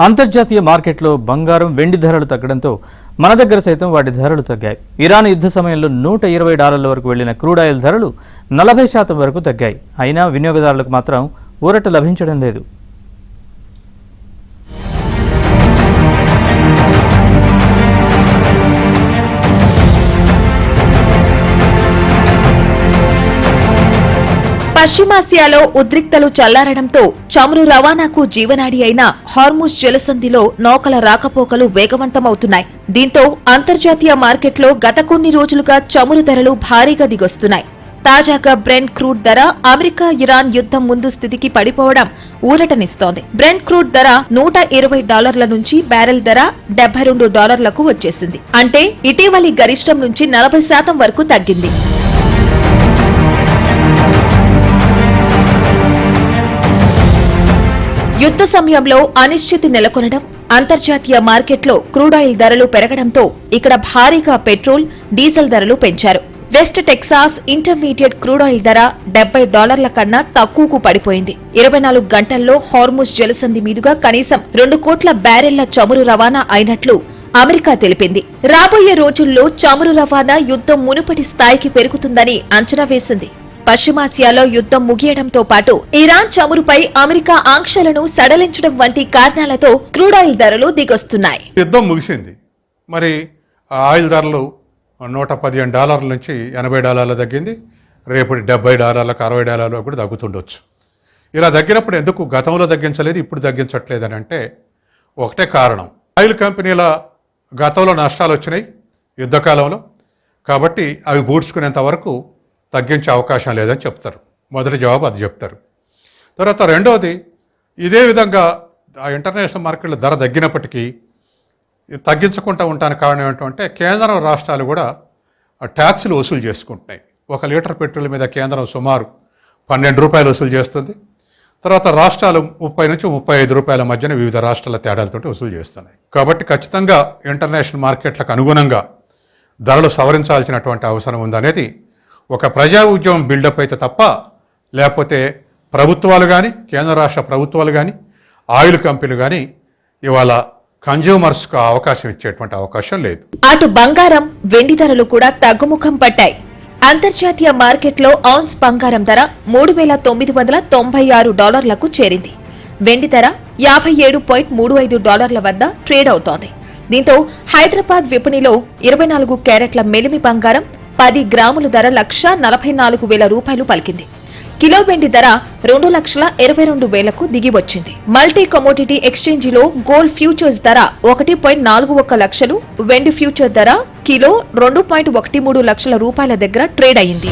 అంతర్జాతీయ మార్కెట్లో బంగారం వెండి ధరలు తగ్గడంతో మన దగ్గర సైతం వాటి ధరలు తగ్గాయి. ఇరాన్ యుద్ధ సమయంలో $120 వరకు వెళ్లిన క్రూడ్ ఆయిల్ ధరలు 40% వరకు తగ్గాయి. అయినా వినియోగదారులకు మాత్రం ఊరట లభించడం లేదు. పశ్చిమాసియాలో ఉద్రిక్తలు చల్లారడంతో చమురు రవాణాకు జీవనాడి అయిన హార్ముజ్ జలసంధిలో నౌకల రాకపోకలు వేగవంతమవుతున్నాయి. దీంతో అంతర్జాతీయ మార్కెట్లో గత కొన్ని రోజులుగా చమురు ధరలు భారీగా దిగొస్తున్నాయి. తాజాగా బ్రెంట్ క్రూడ్ ధర అమెరికా ఇరాన్ యుద్ధం ముందు స్థితికి పడిపోవడం ఊరటనిస్తోంది. బ్రెంట్ క్రూడ్ ధర $120 నుంచి బ్యారెల్ ధర $72లకు వచ్చేసింది. అంటే ఇటీవలి గరిష్టం నుంచి 40% వరకు తగ్గింది. యుద్ధ సమయంలో అనిశ్చితి నెలకొనడం, అంతర్జాతీయ మార్కెట్లో క్రూడాయిల్ ధరలు పెరగడంతో ఇక్కడ భారీగా పెట్రోల్, డీజిల్ ధరలు పెంచారు. వెస్ట్ టెక్సాస్ ఇంటర్మీడియట్ క్రూడాయిల్ ధర $70 కన్నా తక్కువకు పడిపోయింది. 24 గంటల్లో హార్ముజ్ జలసంధి మీదుగా కనీసం 2 కోట్ల బ్యారెళ్ల చమురు రవాణా అయినట్లు అమెరికా తెలిపింది. రాబోయే రోజుల్లో చమురు రవాణా యుద్ధం మునుపటి స్థాయికి పెరుగుతుందని అంచనా వేసింది. పశ్చిమాసియాలో యుద్ధం ముగియడంతో పాటు ఇరాన్ చమురుపై అమెరికా ఆంక్షలను సడలించడం వంటి కారణాలతో క్రూడాయిల్ ధరలు దిగొస్తున్నాయి. యుద్ధం ముగిసింది, మరి ఆయిల్ ధరలు $115 నుంచి $80 తగ్గింది. రేపు $70, $60 కూడా తగ్గుతుండొచ్చు. ఇలా తగ్గినప్పుడు ఎందుకు గతంలో తగ్గించలేదు, ఇప్పుడు తగ్గించట్లేదని అంటే ఒకటే కారణం, ఆయిల్ కంపెనీల గతంలో నష్టాలు వచ్చినాయి యుద్ధకాలంలో, కాబట్టి అవి పూడ్చుకునేంత వరకు తగ్గించే అవకాశం లేదని చెప్తారు. మొదటి జవాబు అది చెప్తారు. తర్వాత రెండవది, ఇదే విధంగా ఆ ఇంటర్నేషనల్ మార్కెట్లో ధర తగ్గినప్పటికీ తగ్గించకుండా ఉండడానికి కారణం ఏంటంటే కేంద్రం రాష్ట్రాలు కూడా ట్యాక్సులు వసూలు చేసుకుంటున్నాయి. 1 లీటర్ పెట్రోల్ మీద కేంద్రం సుమారు $12 వసూలు చేస్తుంది. తర్వాత రాష్ట్రాలు 30 నుంచి $35 మధ్యన వివిధ రాష్ట్రాల తేడాలతోటి వసూలు చేస్తున్నాయి. కాబట్టి ఖచ్చితంగా ఇంటర్నేషనల్ మార్కెట్లకు అనుగుణంగా ధరలు సవరించాల్సినటువంటి అవసరం ఉందనేది ఒక ప్రజా ఉద్యమం బిల్డప్ అయితే తప్ప, లేకపోతే ప్రభుత్వాలు కానీ, కేంద్ర రాష్ట్ర ప్రభుత్వాలు కానీ, ఆయిల్ కంపెనీలు కానీ ఇవాళ కన్జ్యూమర్స్కు అవకాశం ఇచ్చేటువంటి అవకాశం లేదు. అటు బంగారం, వెండి ధరలు కూడా తగ్గుముఖం పట్టాయి. అంతర్జాతీయ మార్కెట్లో ఔన్స్ బంగారం ధర $3,996లకు చేరింది. వెండి ధర $57.35 వద్ద ట్రేడ్ అవుతోంది. దీంతో హైదరాబాద్ విపణిలో 24 క్యారెట్ల మెలిమి బంగారం 10 గ్రాముల ధర $1,44,000 పలికింది. కిలో వెండి ధర $2,22,000కు దిగి వచ్చింది. మల్టీ కమోడిటీ ఎక్స్చేంజిలో గోల్డ్ ఫ్యూచర్స్ ధర 1.41 లక్షలు, వెండి ఫ్యూచర్ ధర కిలో $2.13 లక్షల దగ్గర ట్రేడ్ అయింది.